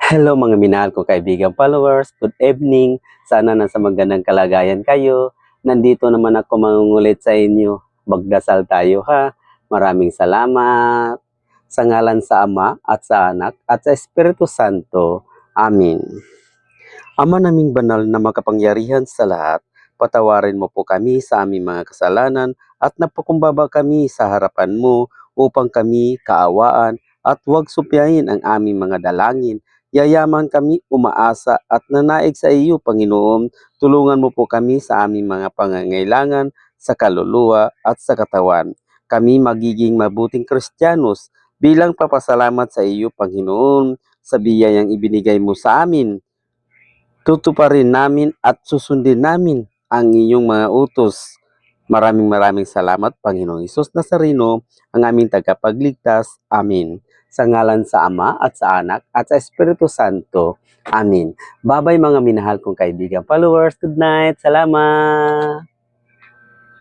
Hello mga minahal kong kaibigan followers, good evening. Sana nasa magandang kalagayan kayo. Nandito naman ako mangungulit sa inyo. Magdasal tayo ha. Maraming salamat. Sa ngalan sa Ama at sa Anak at sa Espiritu Santo. Amen. Ama naming banal na makapangyarihan sa lahat, patawarin mo po kami sa aming mga kasalanan at napakumbaba kami sa harapan mo upang kami kaawaan at huwag supyahin ang aming mga dalangin. Yayaman kami umaasa at nanaig sa iyo, Panginoon. Tulungan mo po kami sa aming mga pangangailangan sa kaluluwa at sa katawan. Kami magiging mabuting Kristiyanos bilang papasalamat sa iyo, Panginoon, sa biyayang ibinigay mo sa amin. Tutuparin namin at susundin namin ang inyong mga utos. Maraming salamat, Panginoong Hesus Nazareno, ang aming tagapagligtas. Amen. Sa ngalan sa Ama at sa Anak at sa Espiritu Santo. Amen. Babay mga minahal kong kaibigan followers. Good night. Salamat.